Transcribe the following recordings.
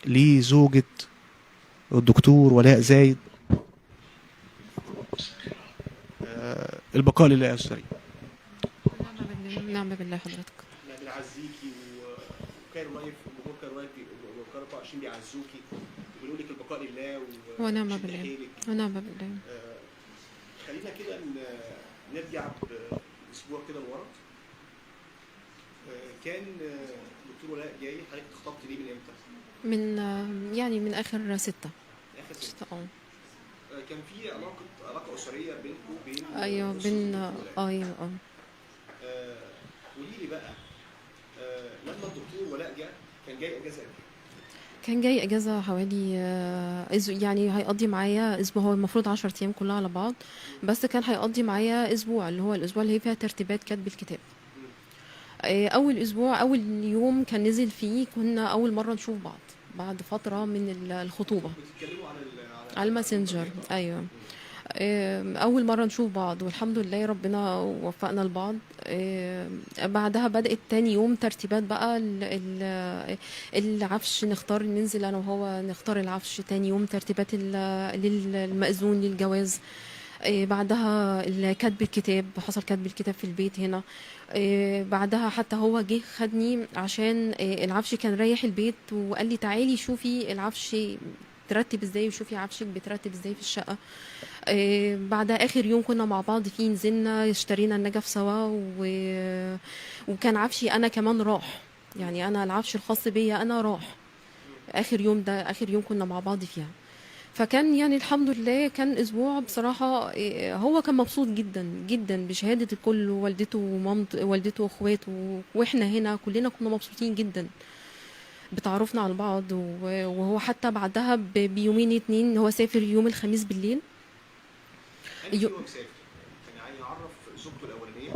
لزوجة الدكتور ولاء زايد. البقاء لله يا أستاذ ريم. ونعم بالله، ونعم بالله حضرتك. احنا بنعزيكي وكان قريب الجمهور كان قريب وكانوا 24 بيعزوكي وبيقولوا لك البقاء لله ونعم وشد بالله، حيلك. ونعم بالله. آه، خلينا كده نرجع باسبوع كده لورا. كان دكتور ولاء جاي، حضرتك اتخطبت ليه من امتى؟ من يعني من آخر ستة. اخر سنه. ستة اه. كان في علاقه اسريه بينكم وبين أيوه اسره بين الدكتور ولاء. أيوه اه. قولي لي بقى، لما الدكتور ولاء جه كان جاي اجازه قد ايه؟ كان جاي إجازة حوالي يعني هيقضي معايا أسبوع. هو المفروض 10 أيام كلها على بعض، بس كان هيقضي معايا أسبوع، اللي هو الأسبوع اللي هي فيها ترتيبات كتب الكتاب. أول أسبوع، أول يوم كان نزل فيه، كنا أول مرة نشوف بعض بعد فترة من الخطوبة كنتوا بتتكلموا على على الماسنجر. الانترنت اكتر. أيوه. أول مرة نشوف بعض، والحمد لله ربنا وفقنا لبعض. بعدها بدأت تاني يوم ترتيبات بقى العفش، نختار ننزل أنا وهو نختار العفش. تاني يوم ترتيبات للمأذون للجواز. بعدها كتب الكتاب، حصل كتب الكتاب في البيت هنا. بعدها حتى هو جه خدني عشان العفش كان رايح البيت، وقال لي تعالي شوفي العفش ترتب ازاي، وشوفي عفشك بترتب ازاي في الشقة. بعد اخر يوم كنا مع بعض فيه، نزلنا اشترينا النجف سوا وكان عفشي انا كمان راح. يعني انا العفش الخاص بيا انا راح اخر يوم، ده اخر يوم كنا مع بعض فيها. فكان يعني الحمد لله كان اسبوع بصراحة. هو كان مبسوط جدا جدا بشهادة الكل، والدته ومامته والدته واخواته، واحنا هنا كلنا كنا مبسوطين جدا بتعرفنا على بعض. وهو حتى بعدها بيومين اتنين هو سافر يوم الخميس بالليل. قال لك ايه وهو مسافر؟ كان عايز يعرف زوجته الاولانيه.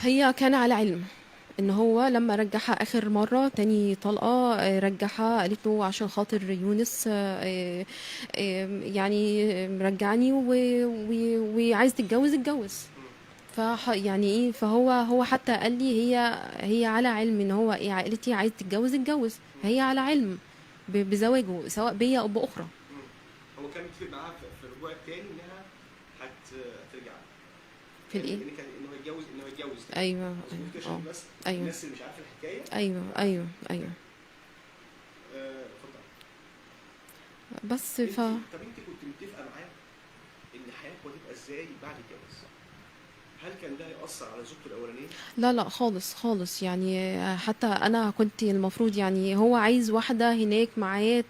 هي كان على علم ان هو لما رجعها اخر مره تاني طلقه، رجعها قالت له عشان خاطر يونس، يعني رجعني وعايز تتجوز اتجوز. يعني ايه، فهو حتى قال لي هي على علم ان هو ايه، عائلتي عايز تتجوز اتجوز. هي على علم بزواجه سواء بيا او باخرى. هو كان متفق معاها في الرجوع الثاني انها هترجع. في الايه؟ انه هيتجوز تاني. ايوه مظبوط كده، ايوه اه. عشان بس ايوه الناس اللي مش عارفه الحكايه. ايوه ايوه ايوه. اتفضل. بس طب انت كنت متفقه معاه ان حياتكم هتبقى ازاي بعد الجواز؟ هل كان ده هيأثر على زوجته الاولانيه؟ لا لا خالص خالص. يعني حتى انا كنت المفروض، يعني هو عايز واحدة هناك معاه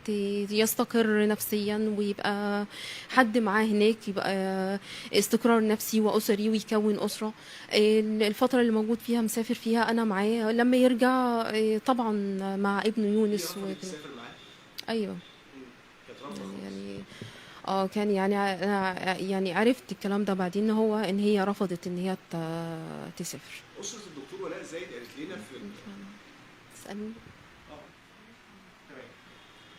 يستقر نفسيا، ويبقى حد معاه هناك يبقى استقرار نفسي واسري ويكون اسرة. الفترة اللي موجود فيها مسافر فيها انا معاه، لما يرجع طبعا مع ابنه هي يونس رفضت تسافر معاه؟ ايوه. كانت رافضه خالص. يعني كان يعني انا يعني عرفت الكلام ده بعدين، ان هو ان هي رفضت ان هي تسافر. اسره الدكتور ولاء زايد قالت لنا في تسألني. اه تمام.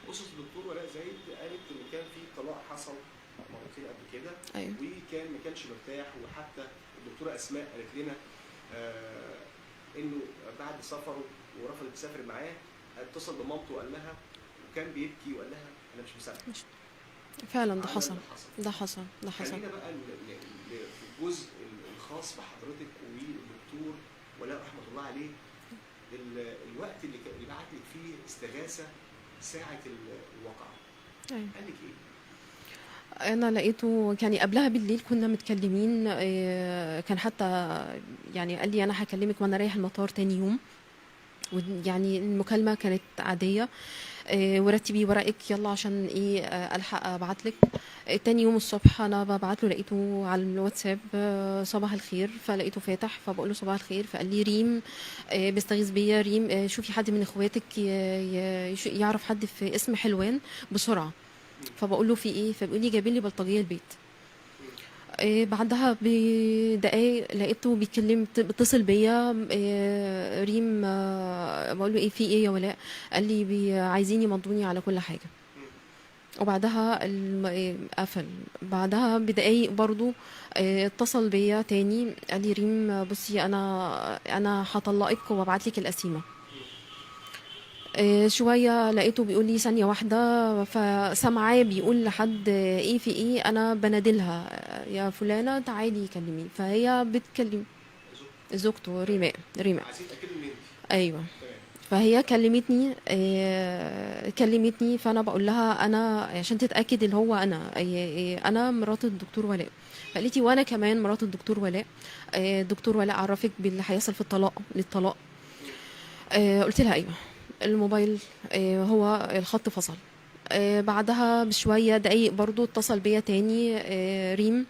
اسره الدكتور ولاء زايد قالت ان كان في طلاق حصل مرتين قبل كده، ايوه وكان ما كانش مرتاح. وحتى الدكتوره اسماء قالت لنا انه بعد سفره ورفضت تسافر معاه، اتصل بمامته وقال لها، وكان بيبكي وقال لها انا مش مسامح مش فعلا ده على حصل. اللي حصل. ده حصل ده حصل. خلينا بقى في الجزء الخاص بحضرتك والدكتور ولاء رحمه الله عليه. الوقت اللي بعت لك فيه استغاثه ساعه الواقعه، ايوه قال لك ايه؟ انا لقيته، كان قبلها بالليل كنا متكلمين. كان حتى يعني قال لي انا هكلمك وانا رايح المطار تاني يوم. يعني المكالمة كانت عادية. ورتبي ورقك يلا عشان ايه الحق ابعتلك. تاني يوم الصبح انا ببعت له، لقيته على الواتساب صباح الخير. فلقيته فاتح، فبقول له صباح الخير. فقال لي ريم بيستغيث بيا. ريم شوفي حد من اخواتك يعرف حد في اسم حلوان بسرعة. فبقول له في ايه؟ فبيقول لي جايبين لي بلطجية البيت. بعدها بدقايق لقيته بيتصل بيا. ريم بقول له ايه في ايه يا ولاء؟ قال لي عايزين يمضوني على كل حاجه. وبعدها قفل. بعدها بدقايق برضو اتصل بيا تاني، قال لي ريم بصي انا هطلقك وابعت لك القسيمه. شوية لقيته بيقول لي ثانية واحدة، فسمعاه بيقول لحد ايه في ايه، انا بنادلها يا فلانة تعالي كلمي، فهي بتكلم زوجته تمام. ريماء. عايزين تاكدوا ان انت. ايوه. تمام. فهي كلمتني، كلمتني، فانا بقول لها انا عشان تتاكد اللي هو انا، انا مرات الدكتور ولاء. فقالت لي وانا كمان مرات الدكتور ولاء. الدكتور ولاء عرفك باللي هيحصل في للطلاق. قلت لها ايوه. الموبايل، هو الخط فصل. بعدها بشويه دقايق برضو اتصل بيا تاني ريم.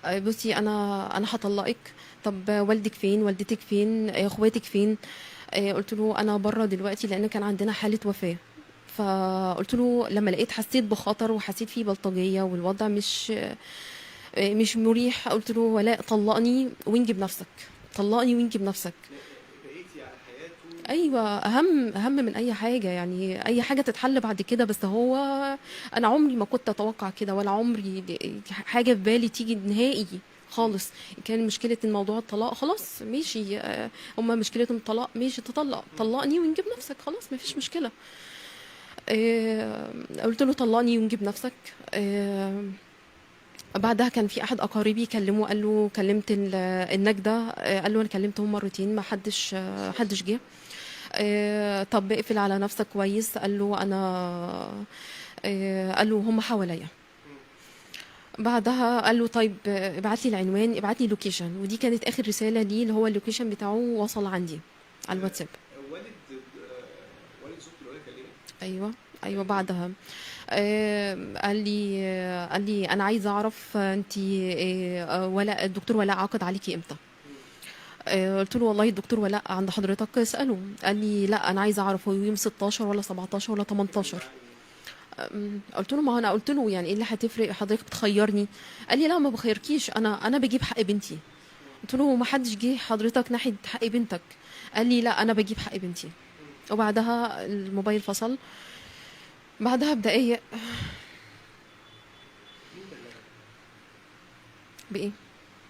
بصي انا هطلقك. طب والدك فين، والدتك فين، اخواتك فين؟ قلت له انا بره دلوقتي لان كان عندنا حاله وفاه. فقلت له لما لقيت حسيت بخطر وحسيت فيه بلطجيه والوضع مش مريح، قلت له ولاء طلقني وانجب نفسك، طلقني وانجب نفسك. بقيتي على حياته. ايوه، اهم من اي حاجه، يعني اي حاجه تتحل بعد كده، بس هو انا عمري ما كنت اتوقع كده، ولا عمري حاجه في بالي تيجي نهائي خالص. كان مشكله الموضوع الطلاق خلاص ماشي، هما مشكلتهم الطلاق ماشي، طلقني ونجيب نفسك خلاص مفيش مشكله. قلت له طلقني ونجيب نفسك. بعدها كان في احد اقاربي كلمه، قال له كلمت النجده، قال له انا كلمتهم مرتين ما حدش جه. طب اقفل على نفسك كويس، قال له انا، قال له هم حواليا. بعدها قال له طيب ابعت لي العنوان، ابعت لي لوكيشن، ودي كانت اخر رساله لي، اللي هو اللوكيشن بتاعه وصل عندي على الواتساب. والد والد زوجته اللي هو كلمك. ايوه. ايوه. بعدها قال لي انا عايزه اعرف انت ولا الدكتور ولا عقد عليكي امتى؟ قلت له والله الدكتور ولا عند حضرتك اساله. قال لي لا انا عايزه اعرف هو يوم 16 ولا 17 ولا 18. قلت له ما هو انا قلت له يعني ايه اللي هتفرق، حضرتك بتخيرني؟ قال لي لا ما بخيركيش، انا بجيب حق بنتي. قلت له ما حدش جه حضرتك ناحيه حق بنتك. قال لي لا انا بجيب حق بنتي. وبعدها الموبايل فصل. بعدها بدقايق. مين بلغك بايه؟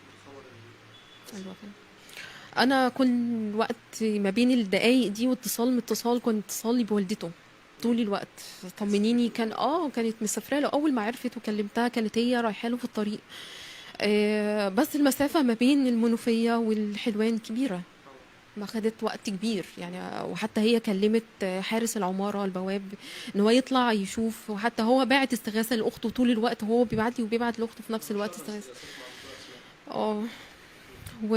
بالخبر الوفاه. انا كل وقت ما بين الدقايق دي واتصال من اتصال كنت اتصالي بوالدته طول الوقت. طمنيني، كانت مسافره له، اول ما عرفت وكلمتها كانت هي رايحه له في الطريق. بس المسافه ما بين المنوفيه والحلوان كبيره، ما خدت وقت كبير يعني. وحتى هي كلمت حارس العماره البواب ان هو يطلع يشوف، وحتى هو باعت استغاثه لاخته طول الوقت، هو بيبعت لي وبيبعت لاخته في نفس الوقت استغاثه. اه. و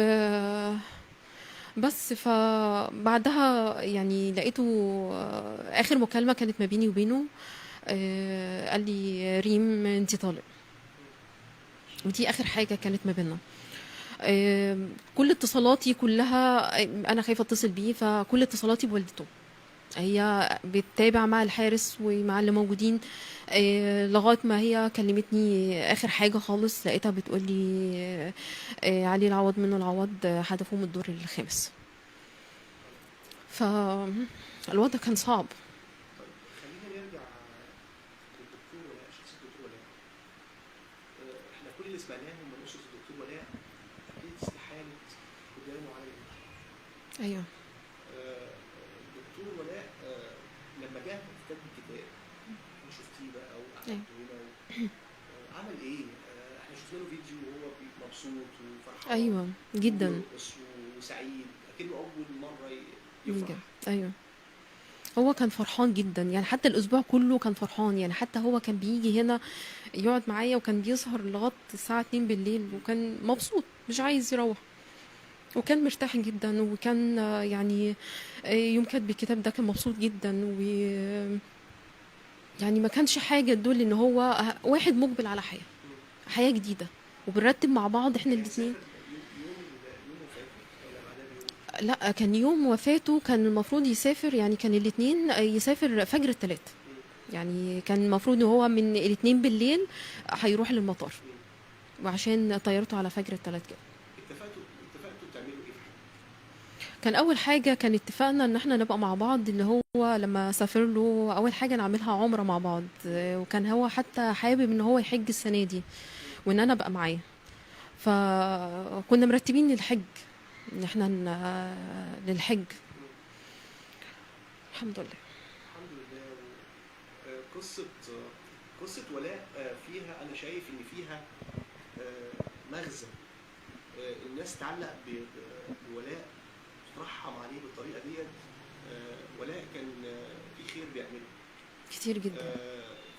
بس فبعدها يعني لقيته، اخر مكالمه كانت ما بيني وبينه، قال لي ريم انت طالق. ودي اخر حاجه كانت ما بيننا. كل اتصالاتي كلها انا خايفه اتصل بيه، فكل اتصالاتي بوالدته، هي بتتابع مع الحارس ومع اللي موجودين. لغايه ما هي كلمتني اخر حاجه خالص، لقيتها بتقول لي علي العوض منه العوض، هدفه من الدور الخامس. فالوضع كان صعب. طيب خلينا نرجع للدكتور ولاء، شخص الدكتور ولاء. احنا كل اللي سمعناه من اسره الدكتور ولاء حكايه استحاله قدامه على الانجاب. ايوه. الدكتور ولاء لما جه في كتب الكتاب انا شفتيه بقى أيوة. وقعدت هنا عمل ايه؟ احنا شفنا له فيديو وهو مبسوط وفرحان. ايوه جدا. وبيرقص وسعيد اكنه اول مره يفرح. ايوه. هو كان فرحان جدا يعني، حتى الاسبوع كله كان فرحان يعني. حتى هو كان بيجي هنا يقعد معايا، وكان بيسهر لغايه الساعه 2 بالليل، وكان مبسوط مش عايز يروح، وكان مرتاح جدا. وكان يعني يوم كاتب الكتاب ده كان مبسوط جدا، و يعني ما كانش حاجه تدل ان هو واحد مقبل على حياه جديده، وبنرتب مع بعض احنا الاثنين. يوم وفاته ولا بعدها بيوم؟ لا كان يوم وفاته كان المفروض يسافر، يعني كان الاثنين يسافر فجر الثلاث، يعني كان المفروض ان هو من الاثنين بالليل هيروح للمطار، وعشان طيارته على فجر الثلاث كده. اتفقتوا تعملوا ايه في حياتك؟ كان اول حاجه كان اتفقنا ان احنا نبقى مع بعض، اللي هو لما سافر له اول حاجه نعملها عمره مع بعض. وكان هو حتى حابب ان هو يحج السنه دي، وان انا ابقى معاه. فكنا مرتبين للحج، ان احنا للحج. الحمد لله. الحمد لله. قصة ولاء فيها أنا شايف إن فيها مغزى. الناس تعلق بولاء، ترحم عليه بالطريقة ديت. ولاء كان في خير بيعمله كتير جدا.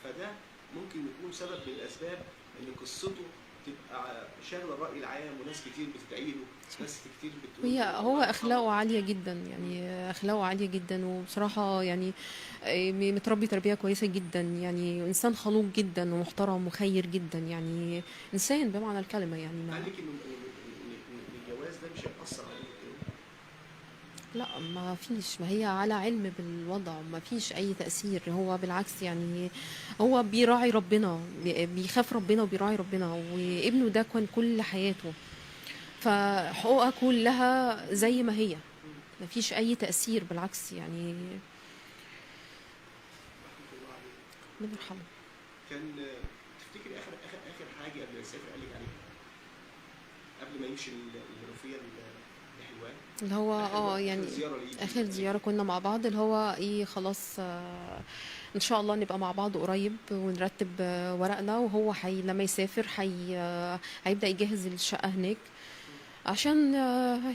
فده ممكن يكون سبب من الأسباب إن قصته تبقى شاغلة الرأي العام، وناس كتير بتدعي له، ناس كتير بتقول هو اخلاقه عاليه جدا، يعني اخلاقه عاليه جدا، وبصراحه يعني متربي تربيه كويسه جدا، يعني انسان خلوق جدا ومحترم وخير جدا، يعني انسان بمعنى الكلمه يعني. قال ما لك إن الجواز ده مش هيأثر عليه. لا، ما فيش، ما هي على علم بالوضع، ما فيش اي تأثير، هو بالعكس يعني هو بيراعي ربنا، بيخاف ربنا وبيراعي ربنا، وابنه ده كان كل حياته، فحقوقها كلها زي ما هي، ما فيش اي تأثير، بالعكس يعني. رحمة الله عليه. ربنا يرحمه. كان تفتكري آخر حاجة قبل ما يسافر قال لك عليها قبل ما يمشي المنوفية لحلوان؟ اللي هو آخر يعني زيارة ليه اخر زيارة كنا مع بعض، اللي هو ايه خلاص، ان شاء الله نبقى مع بعض قريب ونرتب ورقنا، وهو لما يسافر هيبدأ يجهز الشقة هناك عشان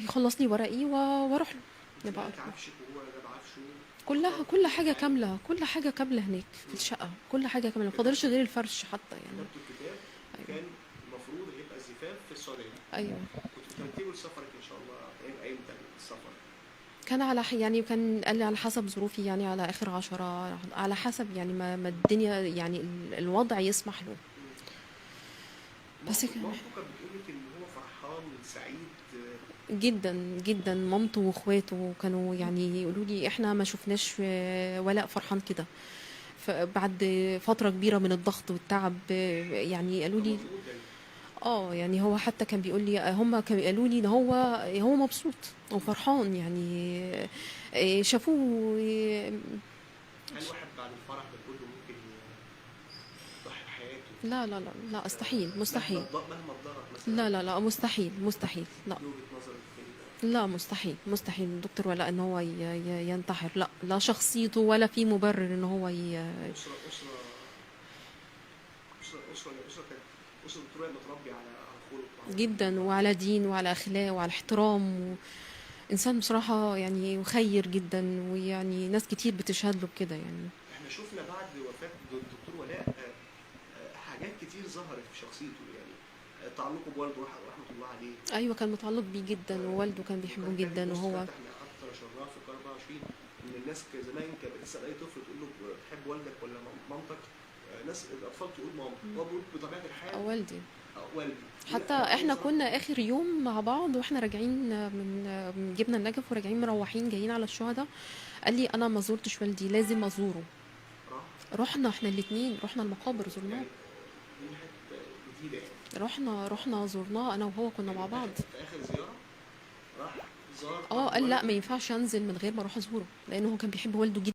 يخلص لي ورقي واروح له نبقى انت عفشك وهو جاب عفشه كل حاجة كاملة، كل حاجة كاملة هناك في الشقة، كل حاجة كاملة، ما فاضلش غير الفرش حتى يعني. كتبتوا الكتاب. ايوه. كان المفروض هيبقى الزفاف في السعودية. ايوه. كنتوا بترتبوا لسفرك ان شاء الله هيبقى امتى السفر؟ كان يعني كان قال لي على حسب ظروفي، يعني على آخر 10، على حسب يعني ما الدنيا يعني الوضع يسمح له. بس مامته كانت بتقول لك ان هو فرحان سعيد. جدا جدا، مامته واخواته كانوا يعني يقولوا لي احنا ما شفناش ولاء فرحان كده، بعد فترة كبيرة من الضغط والتعب، يعني قالوا لي مضغوط دايما. يعني هو حتى كان بيقول لي، هم كانوا قالوا لي ان هو مبسوط وفرحان، يعني شافوه. هل واحد بعد الفرح بتقول له ممكن يضحي بحياته لا لا لا لا، استحيل، مستحيل. مهما اتضرر مثلا؟ لا لا لا، مستحيل مستحيل، لا. دي وجهة نظرك في لا، مستحيل مستحيل الدكتور ولا ان هو ينتحر، لا لا، شخصيته ولا في مبرر ان هو أسرة كانت أسرة دكتور متربي على خلق وعلى جدا، وعلى دين وعلى اخلاق وعلى احترام، انسان بصراحة يعني خير جدا، ويعني ناس كتير بتشهد له بكده يعني. احنا شفنا بعد وفاة الدكتور ولاء حاجات كتير ظهرت في شخصيته، يعني تعلقه بوالده رحمة الله عليه. ايوه، كان متعلق بيه جدا، ووالده كان بيحبه وكان جدا، كاتب بوست وهو فتح من اكتر شرها في القرن 24 ان الناس زمان كانت بتسال اي طفل تقول له تحب والدك ولا مامتك؟ ناس الاطفال تقول ماما، هو بيقول بطبيعه الحال والدي. والدي. حتى احنا كنا اخر يوم مع بعض واحنا راجعين من جبنا النجف وراجعين مروحين جايين على الشهداء، قال لي انا ما زرتش والدي، لازم ازوره. رحنا احنا الاثنين، رحنا المقابر زرناه. يعني دي حته جديده يعني. رحنا زرناه انا وهو، كنا مع بعض. في اخر زياره راح زار قال لا، ما ينفعش انزل من غير ما اروح ازوره، لانه هو كان بيحب والده جدا.